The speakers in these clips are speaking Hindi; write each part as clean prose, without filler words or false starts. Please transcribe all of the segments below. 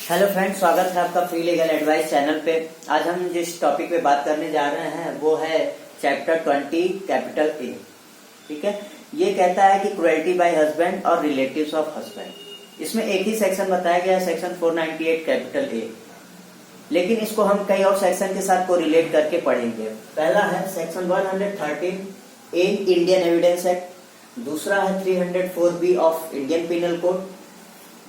हेलो फ्रेंड्स, स्वागत है आपका फ्री लीगल एडवाइस चैनल पे। आज हम जिस टॉपिक पे बात करने जा रहे हैं वो है चैप्टर 20 कैपिटल ए। ठीक है, ये कहता है कि क्रुएल्टी बाय हस्बैंड और रिलेटिव्स ऑफ हस्बैंड। इसमें एक ही सेक्शन बताया गया है, सेक्शन 498 कैपिटल ए, लेकिन इसको हम कई और सेक्शन के साथ को रिलेट करके पढ़ेंगे। पहला है section 113 A Indian Evidence Act, दूसरा है 304 B of Indian Penal Code,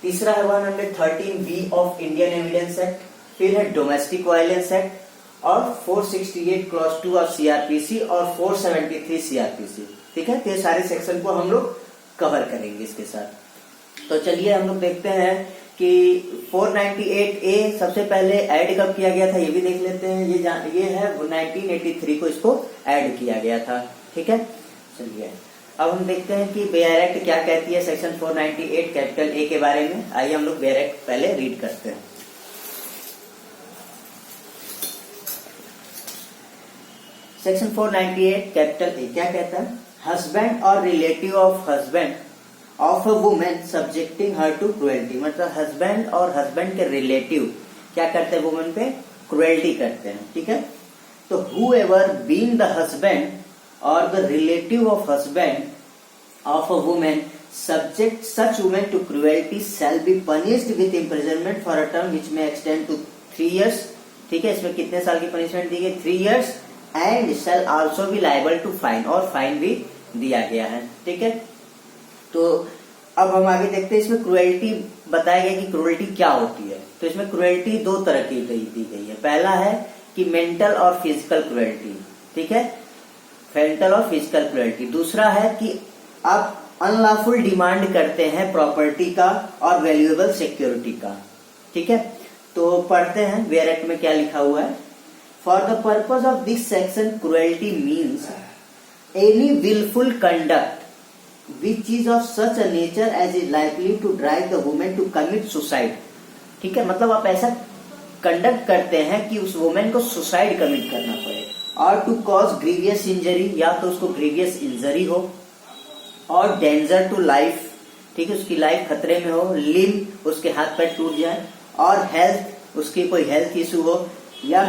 तीसरा है 113 B of Indian Evidence Act, फिर है डोमेस्टिक वायलेंस एक्ट और 468 क्लॉज 2 ऑफ सीआरपीसी और 473 सीआरपीसी। ठीक है, तो ये सारे सेक्शन को हम लोग कवर करेंगे इसके साथ। तो चलिए हम लोग देखते हैं कि 498 ए सबसे पहले ऐड कब किया गया था, ये भी देख लेते हैं। ये है 1983 को इसको ऐड किया गया था। ठीक है, चलिए अब हम देखते हैं कि बेयर एक्ट क्या कहती है सेक्शन 498 कैपिटल ए के बारे में। आइए हम लोग बेयर एक्ट पहले रीड करते हैं। सेक्शन 498 कैपिटल ए क्या कहता है? हस्बैंड और relative of husband of a women subjecting her to cruelty. मतलब हस्बैंड और हस्बैंड के रिलेटिव क्या करते हैं? वुमेन पे क्रुएल्टी करते हैं। ठीक है, तो whoever being the husband or the relative of husband of a woman subject such woman to cruelty shall be punished with imprisonment for a term which may extend to 3 years। ठीक है, इसमें कितने साल की पनिशमेंट दी गई? 3 years and shall also be liable to fine, और फाइन भी दिया गया है। ठीक है, तो अब हम आगे देखते हैं। इसमें क्रुएल्टी बताया गया कि क्रुएल्टी क्या होती है। तो इसमें क्रुएल्टी दो तरह की दी गई है। पहला है कि मेंटल और फिजिकल क्रुएल्टी। ठीक है, मेंटल और फिजिकल क्रुएल्टी। दूसरा है कि आप अनलॉफुल डिमांड करते हैं प्रॉपर्टी का और वैल्यूएबल सिक्योरिटी का। ठीक है, तो पढ़ते हैं बेयर एक्ट में क्या लिखा हुआ है। For the purpose of this section cruelty means any wilful conduct which is of such a nature as is likely to drive the women to commit suicide. ठीक है, मतलब आप ऐसा कंडक्ट करते हैं कि उस वुमेन को सुसाइड कमिट करना पड़े, और टू कॉज ग्रीवियस इंजरी, या तो उसको ग्रीवियस इंजरी हो, और डेंजर टू लाइफ। ठीक है, उसकी लाइफ खतरे में हो, लिम्ब उसके हाथ पैर टूट जाए, और हेल्थ उसकी कोई हेल्थ इशू हो, या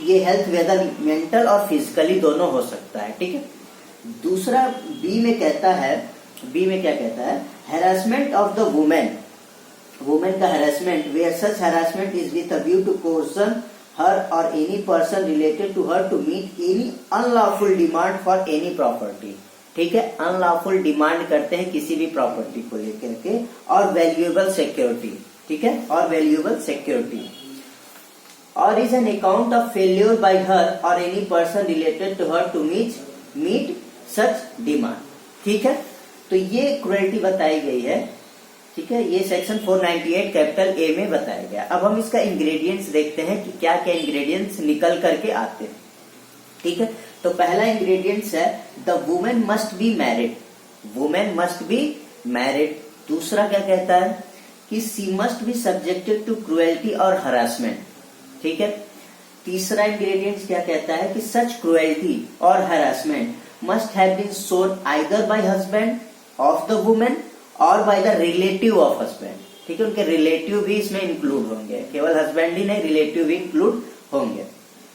ये हेल्थ वेदर मेंटल और फिजिकली दोनों हो सकता है। ठीक है, दूसरा बी में कहता है, बी में क्या कहता है? Harassment of the women, women का harassment where such harassment is with a view to coercing her or any person related to her to meet any unlawful demand for any property। ठीक है, अनलॉफुल डिमांड करते हैं किसी भी प्रॉपर्टी को लेकर के, और वैल्यूएबल सिक्योरिटी। ठीक है, और वैल्यूएबल सिक्योरिटी, और is an account of failure by her और any person related to her to meet such demand. ठीक है, तो ये क्रुएल्टी बताई गई है। ठीक है, ये सेक्शन 498 कैपिटल ए में बताया गया। अब हम इसका इंग्रेडिएंट्स देखते हैं कि क्या क्या इंग्रेडिएंट्स निकल करके आते हैं। ठीक है, तो पहला इंग्रेडिएंट्स है the women must be married, women must be married. दूसरा क्या कहता है कि she must be subjected to cruelty और हरासमेंट। ठीक है, तीसरा इंग्रेडिएंट्स क्या कहता है कि सच क्रुएल्टी और harassment must have been shown either by husband of the women और by the relative of husband. ठीक है, उनके रिलेटिव भी इसमें इंक्लूड होंगे, केवल हस्बैंड ही नहीं, रिलेटिव भी इंक्लूड होंगे।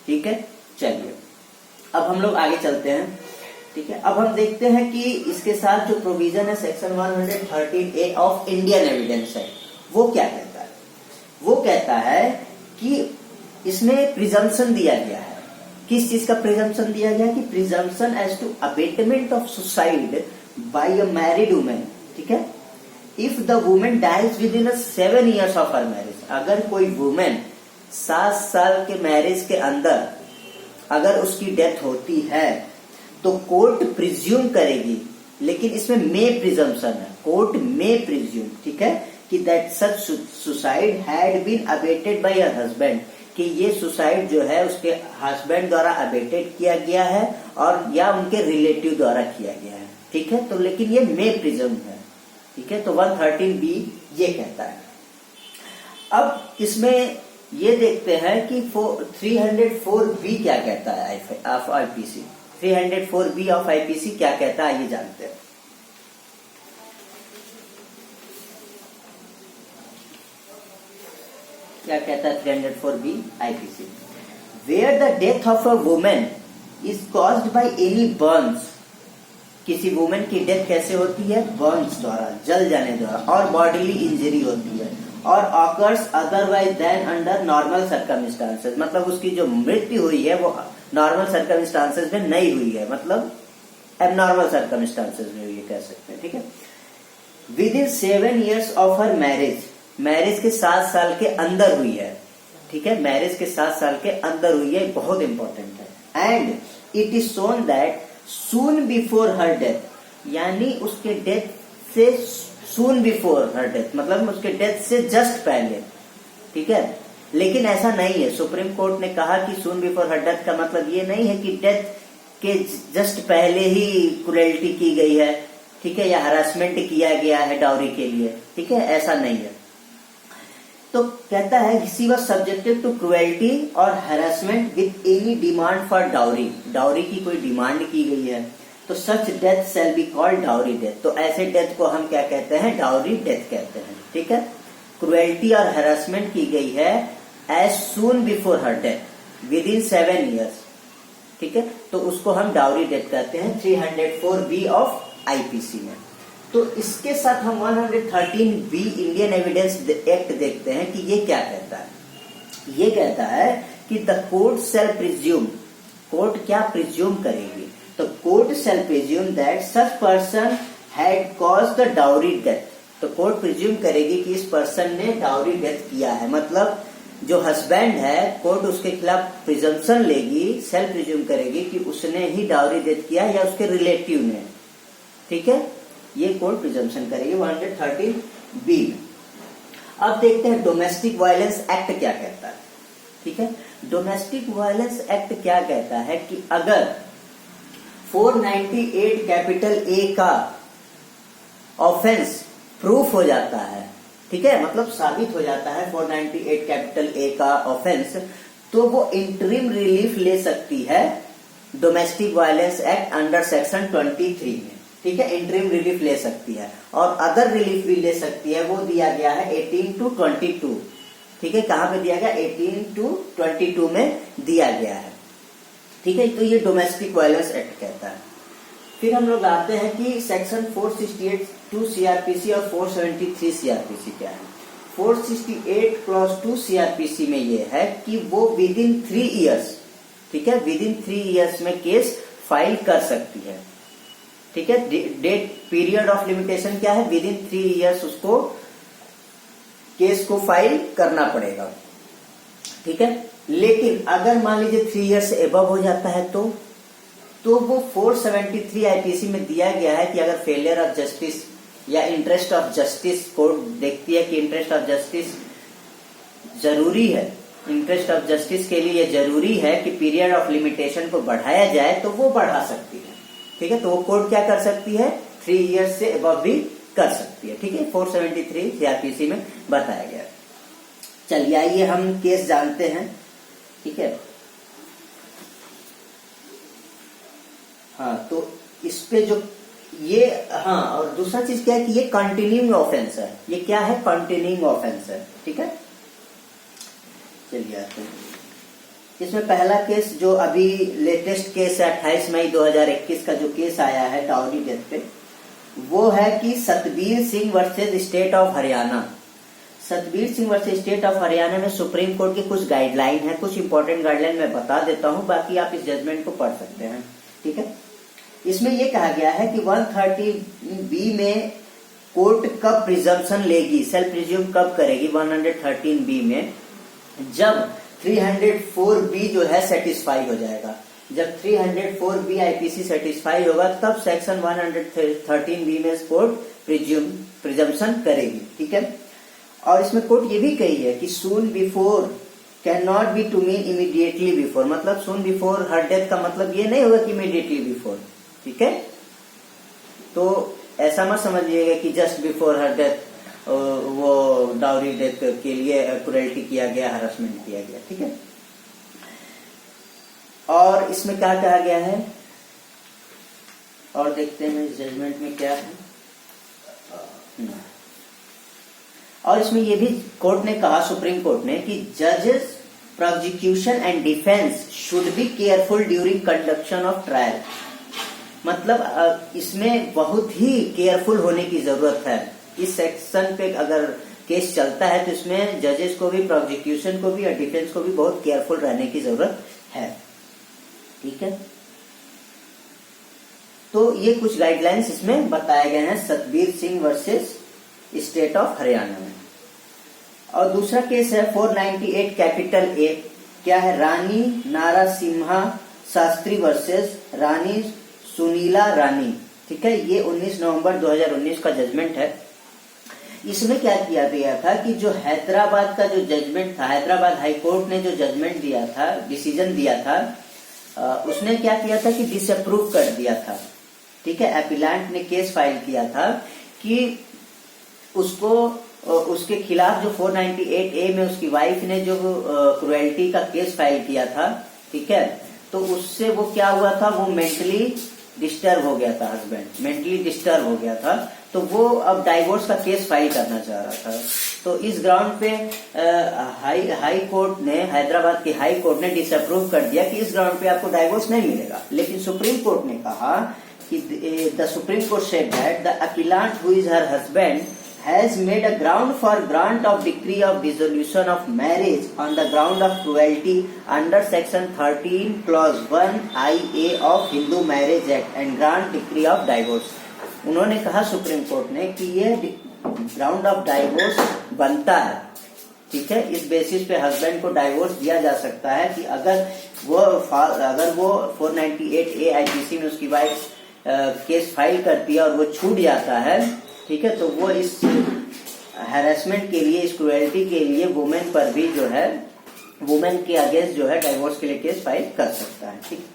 ठीक है, चलिए अब हम लोग आगे चलते हैं। ठीक है, अब हम देखते हैं कि इसके साथ जो प्रोविजन है section 113 A of Indian Evidence act, वो क्या कहता है? वो कहता है कि इसमें प्रिजम्पशन दिया गया है। किस चीज का प्रिजम्पशन दिया गया है? कि presumption as to abetment of suicide by a married women. ठीक है, if the women dies within 7 years of her marriage, अगर कोई वुमेन 7 साल के मैरिज के अंदर अगर उसकी डेथ होती है तो कोर्ट प्रिज्यूम करेगी, लेकिन इसमें मे प्रिजम्पशन है, कोर्ट मे प्रिज्यूम। ठीक है, कि that such suicide had been abetted by her husband, कि ये सुसाइड जो है उसके हस्बैंड द्वारा अबेटेड किया गया है और या उनके रिलेटिव द्वारा किया गया है। ठीक है, तो लेकिन ये मे प्रिज्यूम है। ठीक है, तो 113 बी ये कहता है। अब इसमें ये देखते हैं कि 304 बी क्या कहता है of IPC. 304 B of IPC क्या कहता है, ये जानते हैं। क्या कहता है 304B IPC, where the death of a women is caused by any burns, किसी वुमेन की डेथ कैसे होती है, बर्न्स द्वारा, जल जाने द्वारा, और बॉडीली इंजरी होती है, और occurs otherwise than under normal circumstances, मतलब उसकी जो मृत्यु हुई है वो नॉर्मल सर्कमस्टांसेस में नहीं हुई है, मतलब एबनॉर्मल सर्कमस्टांसेस में हुई है, कह सकते हैं, ठीक है। With in 7 years of her marriage, marriage के 7 साल के अंदर हुई है, ठीक है, मैरिज के 7 साल के अंदर हुई है, बहुत इंपॉर्टेंट है। And it is shown that soon before her death, यानी उसके डेथ से सून बिफोर हर डेथ, मतलब उसके डेथ से जस्ट पहले, ठीक है। लेकिन ऐसा नहीं है, सुप्रीम कोर्ट ने कहा कि सून बिफोर हर डेथ का मतलब ये नहीं है कि डेथ के जस्ट पहले ही क्रुएल्टी की गई है, ठीक है, या हरासमेंट किया गया है डाउरी के लिए, ठीक है, ऐसा नहीं है। तो कहता है she was subjected to cruelty और harassment with any demand for dowry, dowry की कोई डिमांड की गई है, तो such death shall be called dowry death, तो ऐसे डेथ को हम क्या कहते हैं, डाउरी डेथ कहते हैं, ठीक है। क्रुएल्टी और हरासमेंट की गई है as soon before her death within 7 years, ठीक है, तो उसको हम डाउरी डेथ कहते हैं 304B ऑफ IPC में। तो इसके साथ हम 113B इंडियन एविडेंस एक्ट देखते हैं कि ये क्या कहता है। ये कहता है कि the court shell presume, court क्या प्रिज्यूम करेगी, तो court shell presume that such person had cause the dowry death, तो कोर्ट प्रिज्यूम करेगी कि इस पर्सन ने डाउरी डेथ किया है, मतलब जो हस्बैंड है, कोर्ट उसके खिलाफ प्रिजम्पशन लेगी, सेल्फ प्रिज्यूम करेगी कि उसने ही डाउरी डेथ किया या उसके रिलेटिव ने, ठीक है, ये कोर्ट प्रिजम्पशन करेगी 113B। अब देखते हैं डोमेस्टिक वायलेंस एक्ट क्या कहता है, ठीक है। डोमेस्टिक वायलेंस एक्ट क्या कहता है कि अगर 498 कैपिटल A का ऑफेंस प्रूफ हो जाता है, ठीक है, मतलब साबित हो जाता है 498 कैपिटल A का ऑफेंस, तो वो इंटरिम रिलीफ ले सकती है domestic violence act under section 23 में, ठीक है, इंटरिम रिलीफ ले सकती है, और अदर रिलीफ भी ले सकती है, वो दिया गया है 18 to 22, ठीक है, कहां पे दिया गया, 18 to 22 में दिया गया है, ठीक है, तो ये डोमेस्टिक वायलेंस एक्ट कहता है। फिर हम लोग आते हैं कि सेक्शन 468(2) CRPC और 473 CRPC क्या है। 468 क्लॉज 2 CRPC में ये है कि वो विद इन 3 years, ठीक है, विद इन 3 years में केस फाइल कर सकती है, ठीक है। डेट पीरियड ऑफ लिमिटेशन क्या है, विद इन 3 years उसको केस को फाइल करना पड़ेगा, ठीक है। लेकिन अगर मान लीजिए 3 years से एबव हो जाता है तो वो 473 IPC में दिया गया है कि अगर फेलियर ऑफ जस्टिस या इंटरेस्ट ऑफ जस्टिस, कोर्ट देखती है कि इंटरेस्ट ऑफ जस्टिस जरूरी है, इंटरेस्ट ऑफ जस्टिस के लिए जरूरी है कि पीरियड ऑफ लिमिटेशन को बढ़ाया जाए, तो वो बढ़ा सकती है, ठीक है, तो वो कोर्ट क्या कर सकती है, 3 years से एबव भी कर सकती है, ठीक है, 473 CRPC में बताया गया। चलिए आइए हम केस जानते हैं, ठीक है। हाँ, तो इस पे जो ये, हाँ, और दूसरा चीज क्या है कि ये कंटिन्यूइंग ऑफेंस है, ये क्या है, कंटिन्यूइंग ऑफेंस है, ठीक है। चलिए आते हैं इसमें पहला केस जो अभी लेटेस्ट केस है 28 मई 2021 का जो केस आया है डाउरी डेथ पे, वो है कि Satbir Singh versus state of Haryana. Satbir Singh versus state of Haryana में सुप्रीम कोर्ट की कुछ गाइडलाइन है, कुछ इंपॉर्टेंट गाइडलाइन मैं बता देता हूं, बाकी आप इस जजमेंट को पढ़ सकते हैं, ठीक है। इसमें यह कहा गया है कि 130B में कोर्ट कब प्रिजम्पशन लेगी, सेल्फ प्रिज्यूम कब करेगी 113B में, जब 304B जो है सेटिस्फाई हो जाएगा। जब 304B IPC सेटिस्फाई होगा तब सेक्शन 113B में कोर्ट प्रिजम्पशन करेगी, ठीक है। और इसमें कोर्ट ये भी कही है कि soon before can not be to mean immediately before, मतलब सून बिफोर हर डेथ का मतलब ये नहीं होगा कि इमीडिएटली बिफोर, ठीक है। तो ऐसा मत समझिएगा कि जस्ट बिफोर हर डेथ वो डाउरी डेथ के लिए क्रुएल्टी किया गया, हरासमेंट किया गया, ठीक है। और इसमें क्या कहा गया है, और देखते हैं इस जजमेंट में क्या है। और इसमें ये भी कोर्ट ने कहा, सुप्रीम कोर्ट ने, कि जजेस prosecution and defence should be careful during conduction of trial. मतलब इसमें बहुत ही केयरफुल होने की जरूरत है। इस सेक्शन पे अगर केस चलता है तो इसमें जजेस को भी, प्रोसिक्यूशन को भी और डिफेंस को भी बहुत केयरफुल रहने की जरूरत है। ठीक है, तो ये कुछ गाइडलाइंस इसमें बताए गए हैं Satbir Singh versus state of Haryana में। और दूसरा केस है 498 कैपिटल ए। क्या है? रानी नारासिम्हा शास्त्री वर्सेस रानी सुनीला रानी। ठीक है, ये 19 नवंबर 2019 का जजमेंट है। इसमें क्या किया गया था कि जो हैदराबाद का जो जजमेंट था, हैदराबाद हाई कोर्ट ने जो जजमेंट दिया था, डिसीजन दिया था, उसने क्या किया था कि डिसअप्रूव कर दिया था। ठीक है, एपिलेंट ने केस फाइल किया था कि उसको, उसके खिलाफ जो 498 ए में उसकी वाइफ ने जो क्रुएल्टी का केस फाइल किया था, ठीक है, तो उससे वो क्या हुआ था, वो मेंटली डिस्टर्ब हो गया था, हस्बैंड मेंटली डिस्टर्ब हो गया था, तो वो अब डाइवोर्स का केस फाइल करना चाह रहा था। तो इस ग्राउंड पे हाई कोर्ट ने, हैदराबाद की हाई कोर्ट ने डिसअप्रूव कर दिया कि इस ग्राउंड पे आपको डाइवोर्स नहीं मिलेगा। लेकिन सुप्रीम कोर्ट ने कहा कि the supreme court said that the appellant who is her husband has made a ground for grant of decree of dissolution of marriage on the ground of cruelty under section 13 clause 1 IA of Hindu Marriage Act and grant decree of divorce। उन्होंने कहा सुप्रीम कोर्ट ने कि ये ग्राउंड ऑफ डाइवोर्स बनता है। ठीक है, इस बेसिस पे हस्बैंड को डाइवोर्स दिया जा सकता है कि अगर वो 498 ए आईपीसी में उसकी वाइफ केस फाइल करती है और वो छूट जाता है, ठीक है, तो वो इस हैरेसमेंट के लिए, इस क्रुएल्टी के लिए वुमेन पर भी जो है, वुमेन के अगेंस्ट जो है डाइवोर्स के लिए केस फाइल कर सकता है। ठीक,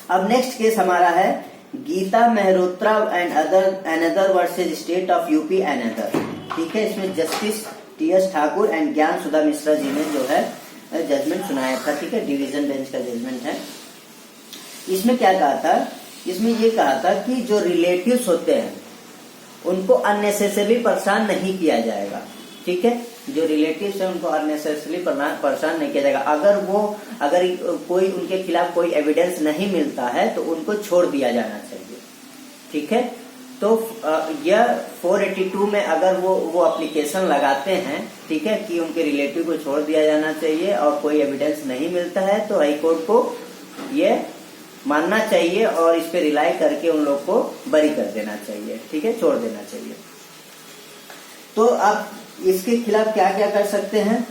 अब नेक्स्ट केस हमारा है Geeta Mehrotra and another versus state of UP another. ठीक है, इसमें जस्टिस टीएस ठाकुर एंड ज्ञान सुधा मिश्रा जी ने जो है जजमेंट सुनाया था। ठीक है, डिवीजन बेंच का जजमेंट है। इसमें क्या कहा था? इसमें ये कहा था कि जो रिलेटिव्स होते हैं उनको अननेसेसरली परेशान नहीं किया जाएगा। ठीक है, जो रिलेटिव्स हैं उनको अननेसेसरली परेशान नहीं किया जाएगा। अगर कोई उनके खिलाफ कोई एविडेंस नहीं मिलता है तो उनको छोड़ दिया जाना चाहिए। ठीक है, तो यह 482 में अगर वो एप्लीकेशन लगाते हैं, ठीक है, कि उनके रिलेटिव को छोड़ दिया जाना चाहिए और कोई एविडेंस नहीं मिलता है, तो हाईकोर्ट को ये मानना चाहिए और इस पे रिलाई करके उन लोग को बरी कर देना चाहिए। ठीक है, छोड़ देना चाहिए। तो आप इसके खिलाफ क्या क्या कर सकते हैं?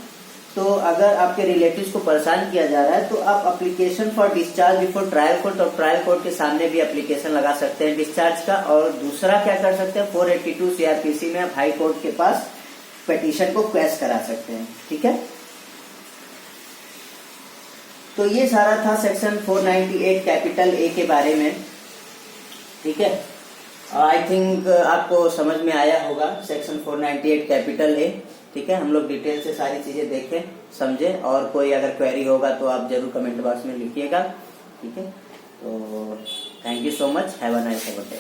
तो अगर आपके रिलेटिव्स को परेशान किया जा रहा है तो आप application for discharge before trial court, और ट्रायल कोर्ट के सामने भी एप्लीकेशन लगा सकते हैं डिस्चार्ज का। और दूसरा क्या कर सकते हैं, 482 सीआरपीसी में आप हाई कोर्ट के पास पिटीशन को क्वेश करा सकते हैं। ठीक है, तो ये सारा था सेक्शन 498 कैपिटल ए के बारे में। ठीक है, आई थिंक आपको समझ में आया होगा सेक्शन 498 कैपिटल ए। ठीक है, हम लोग डिटेल से सारी चीजें देखें, समझे, और कोई अगर क्वेरी होगा तो आप जरूर कमेंट बॉक्स में लिखिएगा। ठीक है, तो thank you so much, have a nice day.